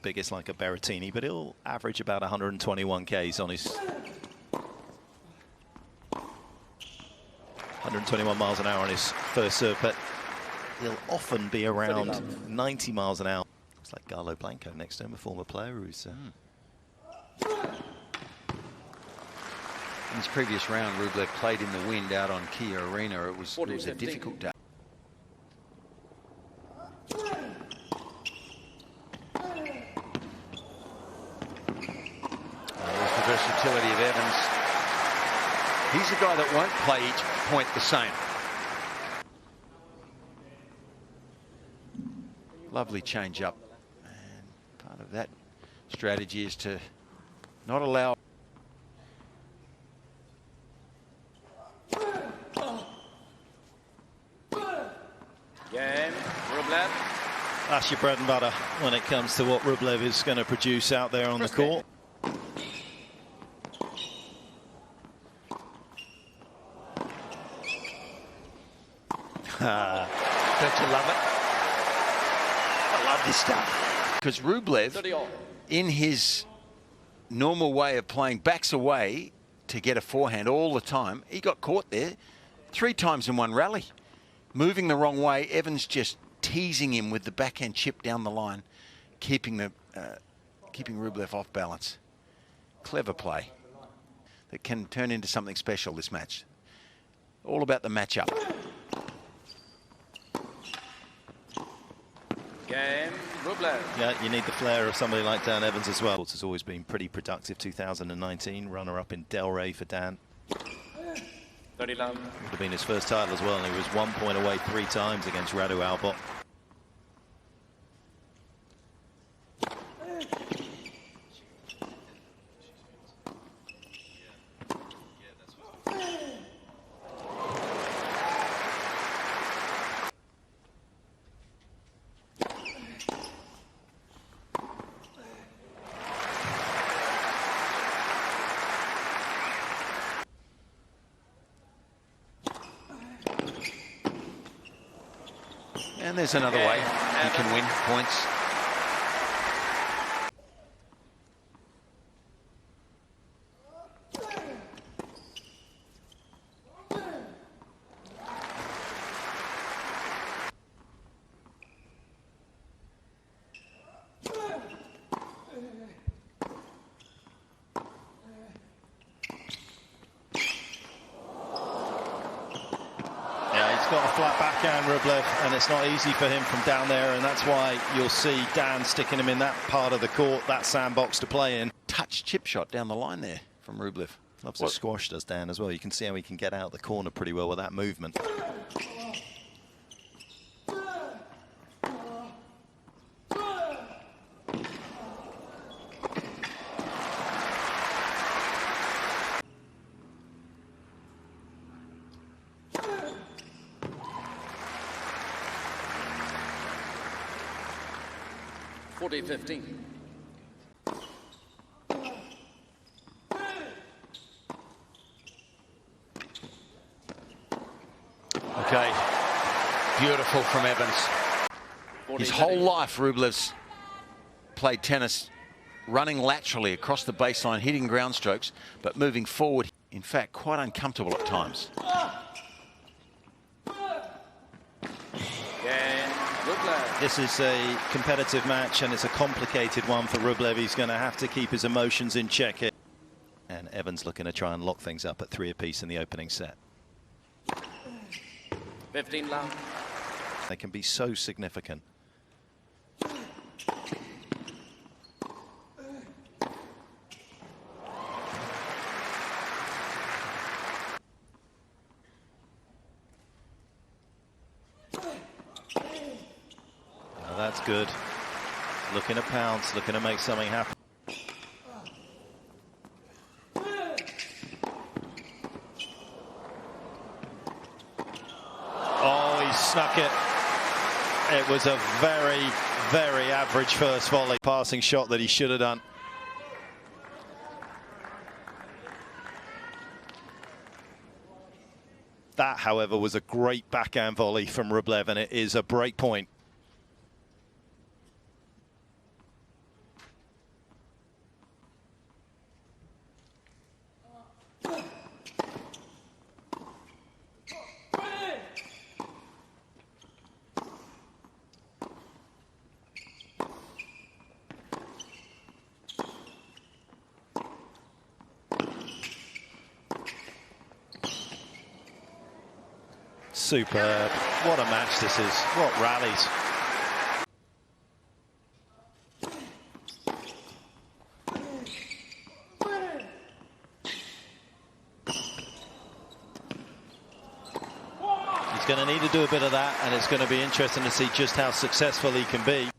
biggest like a Berrettini, but he'll average about 121 Ks on his 121 miles an hour on his first serve, but he'll often be around 90 miles an hour. Looks like Garlo Blanco next to him, a former player who's... In his previous round, Rublev played in the wind out on Kia Arena. It was a difficult day. There's the versatility of Evans. He's a guy that won't play each point the same. Lovely change up. And part of that strategy is to not allow... Game, Rublev. That's your bread and butter when it comes to what Rublev is going to produce out there on the court. Don't you love it? I love this stuff. Because Rublev, in his normal way of playing, backs away to get a forehand all the time. He got caught there 3 times in one rally. Moving the wrong way, Evans just teasing him with the backhand chip down the line, keeping Rublev off balance. Clever play that can turn into something special this match. All about the matchup. Game, Rublev. Yeah, you need the flair of somebody like Dan Evans as well. It's always been pretty productive. 2019, runner-up in Delray for Dan. 30 love. Would have been his first title as well, and he was 1 point away 3 times against Radu Albot. And there's another way you can win points. Got a flat backhand, Rublev, and it's not easy for him from down there, and that's why you'll see Dan sticking him in that part of the court, that sandbox to play in. Touch chip shot down the line there from Rublev. Loves a squash, does Dan as well. You can see how he can get out the corner pretty well with that movement. $40-15. Okay, beautiful from Evans. His whole life, Rublev's played tennis, running laterally across the baseline, hitting ground strokes, but moving forward, in fact, quite uncomfortable at times. This is a competitive match, and it's a complicated one for Rublev. He's going to have to keep his emotions in check here. And Evans looking to try and lock things up at 3 apiece in the opening set. 15 love. They can be so significant. That's good. Looking to pounce, looking to make something happen. Oh, he snuck it. It was a very, very average first volley. Passing shot that he should have done. That, however, was a great backhand volley from Rublev, and it is a break point. Superb. What a match this is. What rallies. He's going to need to do a bit of that, and it's going to be interesting to see just how successful he can be.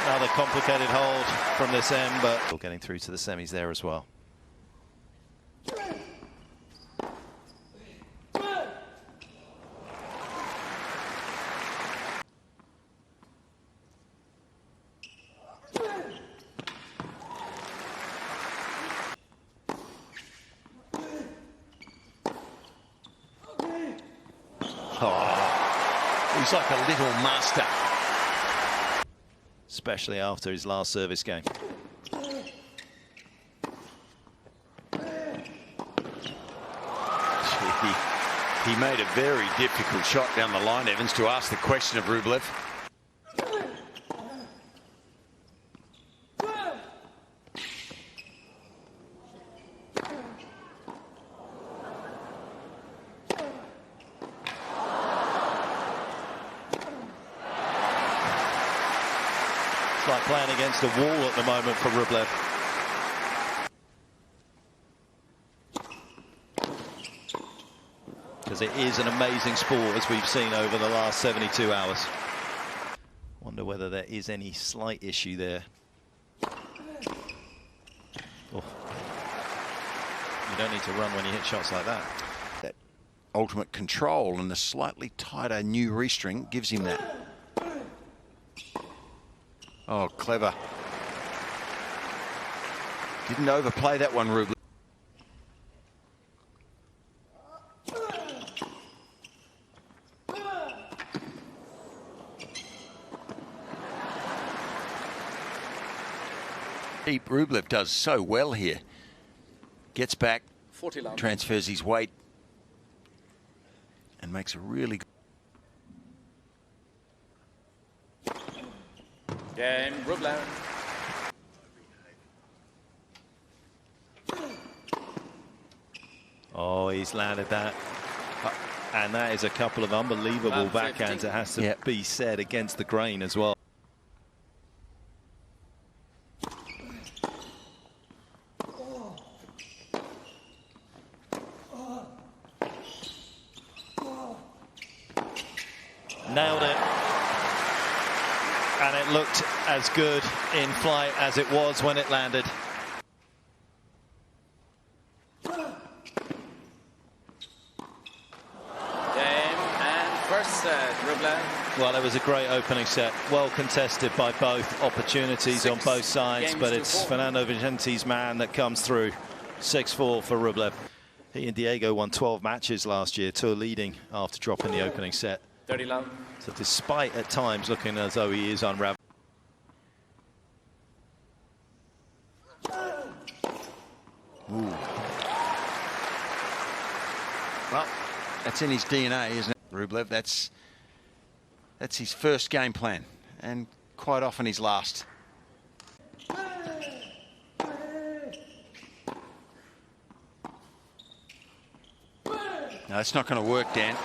Another complicated hold from this end, but still getting through to the semis there as well. Oh, he's like a little master. Especially after his last service game. He made a very difficult shot down the line, Evans, to ask the question of Rublev. It's like playing against a wall at the moment for Rublev. Because it is an amazing sport, as we've seen over the last 72 hours. Wonder whether there is any slight issue there. Oh. You don't need to run when you hit shots like that. That ultimate control and the slightly tighter new restring gives him that. Oh, clever. Didn't overplay that one, Rublev. Rublev does so well here. Gets back, transfers his weight, and makes a really good. Cain, Rublev. Oh, he's landed that. And that is a couple of unbelievable backhands, it has to be said, against the grain as well. Nailed it. And it looked as good in flight as it was when it landed. First set, Rublev. Well, it was a great opening set. Well contested by both, opportunities on both sides, but it's Fernando Vicente's man that comes through. 6-4 for Rublev. He and Diego won 12 matches last year, tour leading after dropping the opening set. 30 love. So despite at times looking as though he is unraveling. Ooh. Well, that's in his DNA, isn't it, Rublev? That's his first game plan, and quite often his last. No, it's not going to work, Dan,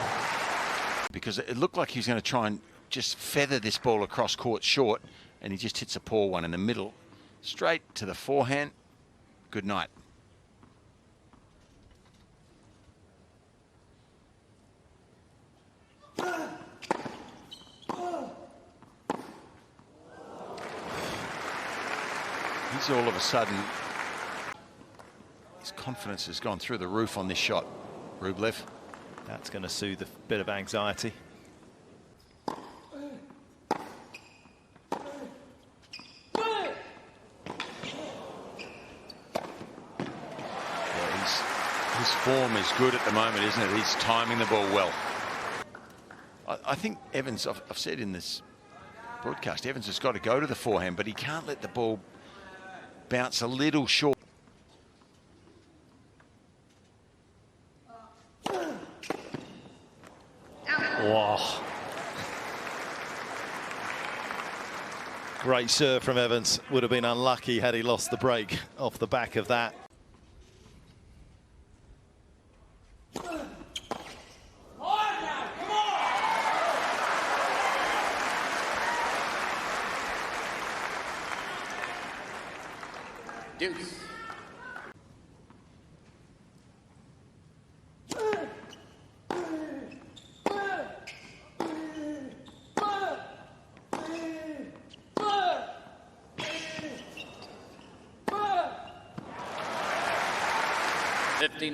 because it looked like he was going to try and just feather this ball across court short, and he just hits a poor one in the middle. Straight to the forehand. Good night. He's all of a sudden, his confidence has gone through the roof on this shot, Rublev. That's going to soothe a bit of anxiety. His form is good at the moment, isn't it? He's timing the ball well. I think Evans, I've said in this broadcast, Evans has got to go to the forehand, but he can't let the ball bounce a little short. Great serve from Evans. Would have been unlucky had he lost the break off the back of that. Deuce.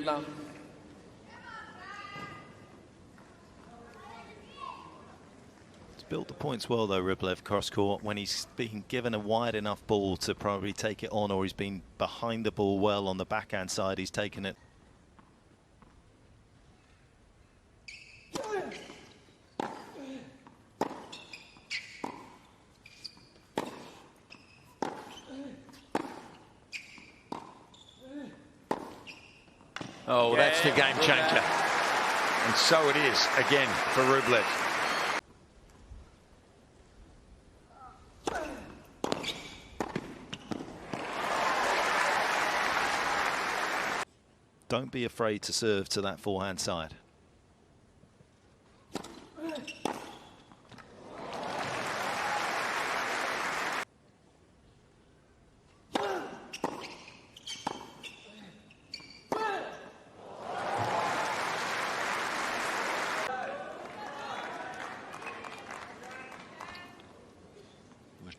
Love. He's built the points well though, Rublev, cross court, when he's been given a wide enough ball to probably take it on, or he's been behind the ball well on the backhand side, he's taken it. Oh, that's the game changer. And so it is again for Rublev. Don't be afraid to serve to that forehand side.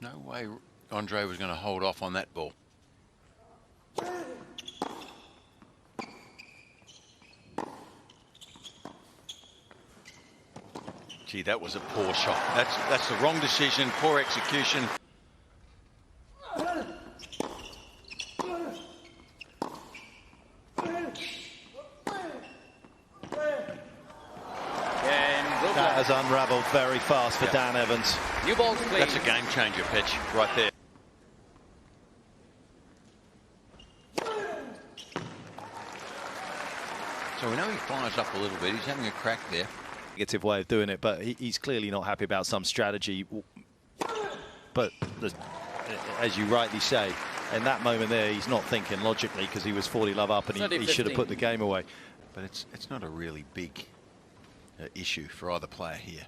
No way Andrey was going to hold off on that ball. Gee, that was a poor shot. That's the wrong decision, poor execution. That has unravelled very fast for Dan Evans. New balls, please. That's a game changer pitch right there. So we know he fires up a little bit. He's having a crack there. Negative way of doing it, but he's clearly not happy about some strategy. But as you rightly say, in that moment there, he's not thinking logically because he was 40 love up and he should have put the game away. But it's not a really big issue for either player here.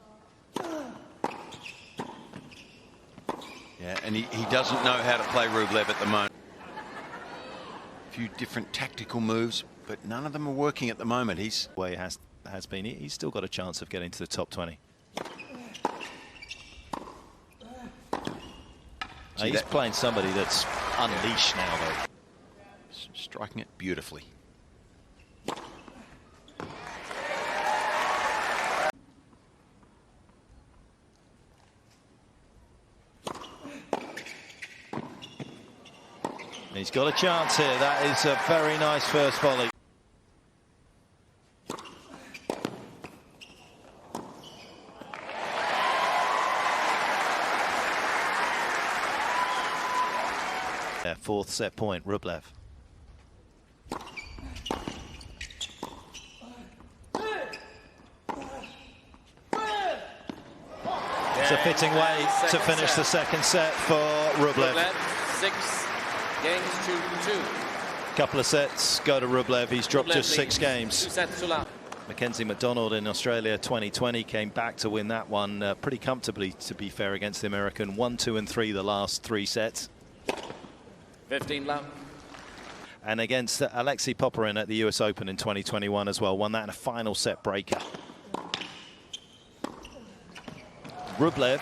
Yeah, and he doesn't know how to play Rublev at the moment. A few different tactical moves, but none of them are working at the moment. He's way has been. He's still got a chance of getting to the top 20. He's playing somebody that's unleashed now, though. Striking it beautifully. He's got a chance here. That is a very nice first volley. Yeah, fourth set point, Rublev. It's a fitting way to finish the second set for Rublev. 6 games to 2. Couple of sets go to Rublev. He's dropped just 6 games. 2 sets to love. Mackenzie McDonald in Australia 2020 came back to win that one pretty comfortably, to be fair, against the American. 1, 2 and 3 the last 3 sets. 15 love. And against Alexei Popyrin at the US Open in 2021 as well. Won that in a final set breaker. Rublev,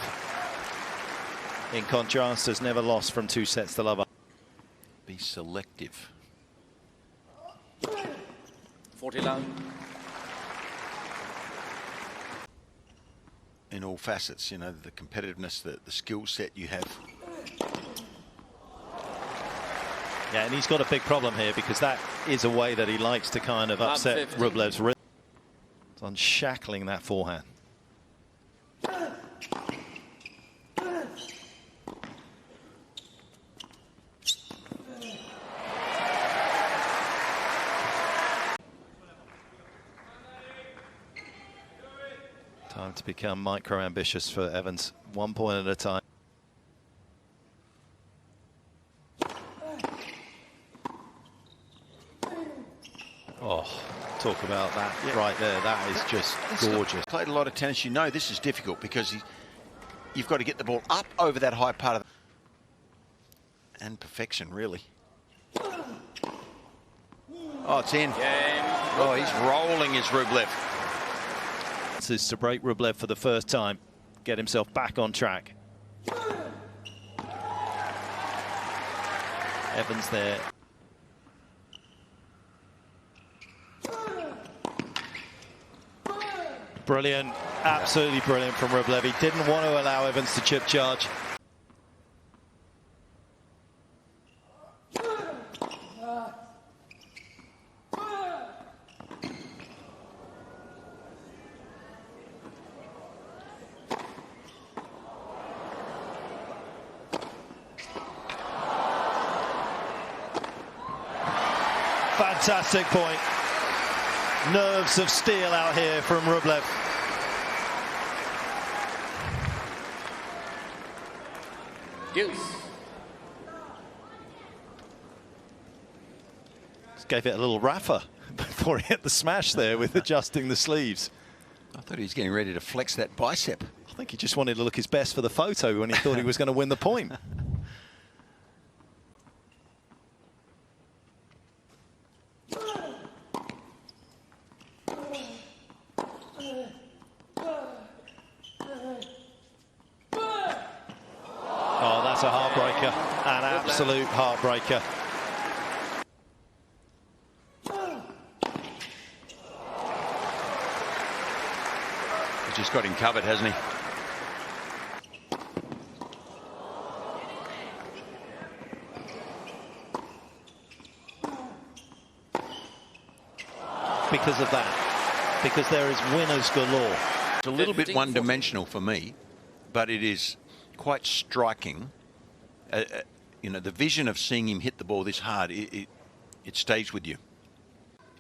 in contrast, has never lost from 2 sets to love. Be selective. 40 love. In all facets, you know, the competitiveness, the skill set you have. Yeah, and he's got a big problem here because that is a way that he likes to kind of upset Rublev's rhythm. It's unshackling that forehand. Time to become micro-ambitious for Evans. 1 point at a time. Oh, talk about that right there. That is just gorgeous. Played a lot of tennis. You know this is difficult because you've got to get the ball up over that high part of and perfection, really. Oh, it's in. Oh, he's rolling his Rublev. This is to break Rublev for the first time, get himself back on track. Evans there. Brilliant, absolutely brilliant from Rublev. He didn't want to allow Evans to chip charge. Fantastic point. Nerves of steel out here from Rublev. Deuce. Just gave it a little raffer before he hit the smash there with adjusting the sleeves. I thought he was getting ready to flex that bicep. I think he just wanted to look his best for the photo when he thought he was going to win the point. Oh, that's a heartbreaker, an absolute heartbreaker. He's just got him covered, hasn't he? Because of that, because there is winners galore. It's a little bit one-dimensional for me, but it is quite striking. You know, the vision of seeing him hit the ball this hard, it stays with you.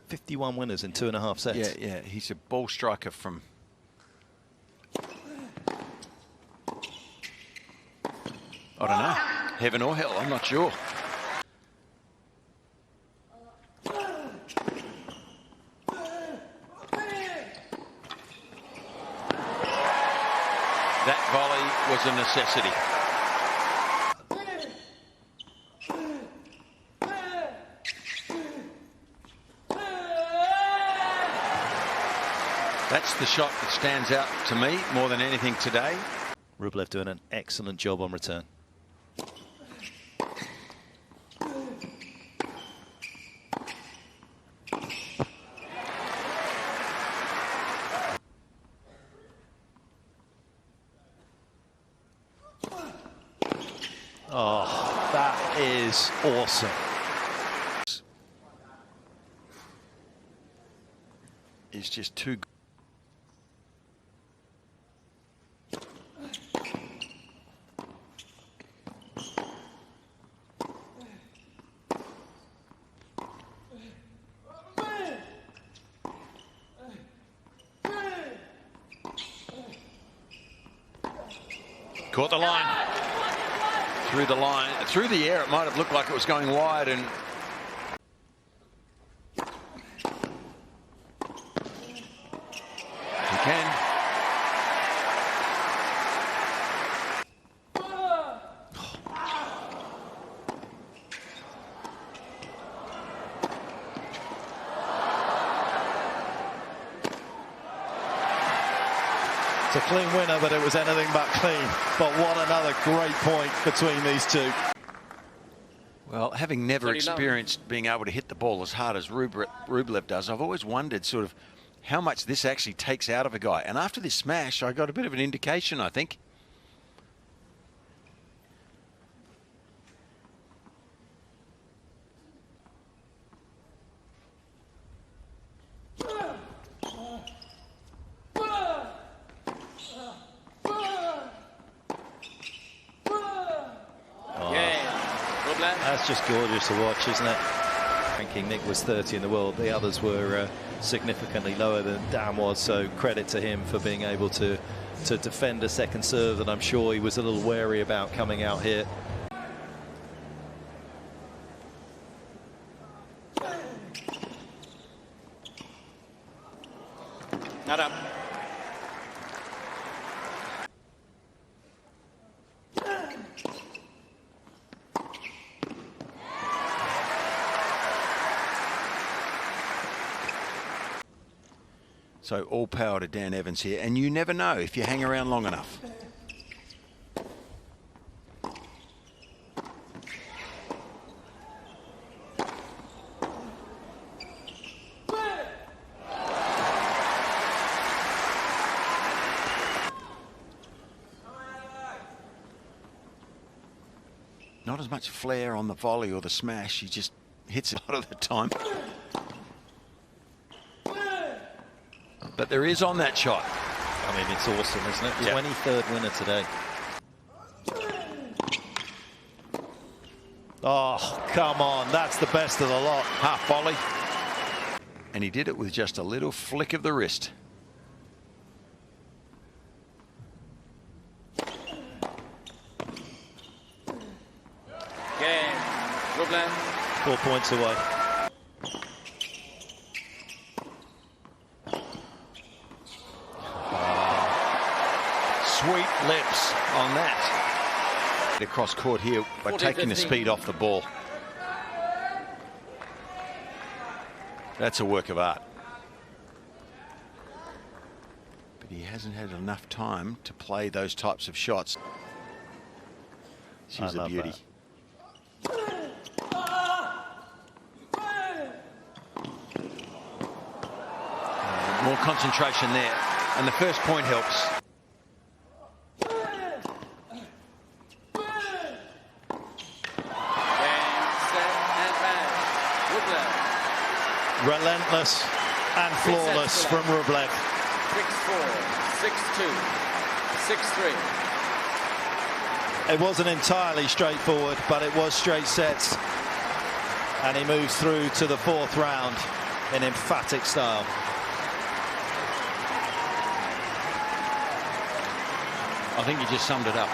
51 winners in 2.5 sets. Yeah, he's a ball striker from... I don't know, heaven or hell, I'm not sure. That volley was a necessity. That's the shot that stands out to me more than anything today. Rublev doing an excellent job on return. Oh, that is awesome. It's just too good. Caught the line. Through the line, through the air, it might have looked like it was going wide, and he can. It's a clean winner, but it was anything but clean. But what another great point between these two. Well, having never experienced being able to hit the ball as hard as Rublev does, I've always wondered sort of how much this actually takes out of a guy. And after this smash, I got a bit of an indication, I think. That's just gorgeous to watch, isn't it? Ranking, Nick was 30 in the world. The others were significantly lower than Dan was, so credit to him for being able to defend a second serve that I'm sure he was a little wary about coming out here. So all power to Dan Evans here. And you never know if you hang around long enough. Not as much flair on the volley or the smash. He just hits it a lot of the time. But there is on that shot. I mean, it's awesome, isn't it? Yeah. 23rd winner today. Oh, come on. That's the best of the lot. Half volley. And he did it with just a little flick of the wrist. Cain, Rublev. 4 points away. Sweet lips on that. Across court here by taking the speed off the ball. That's a work of art. But he hasn't had enough time to play those types of shots. She's a beauty. More concentration there. And the first point helps. Relentless and flawless from Rublev. 6-4, 6-2, 6-3. It wasn't entirely straightforward, but it was straight sets. And he moves through to the 4th round in emphatic style. I think you just summed it up.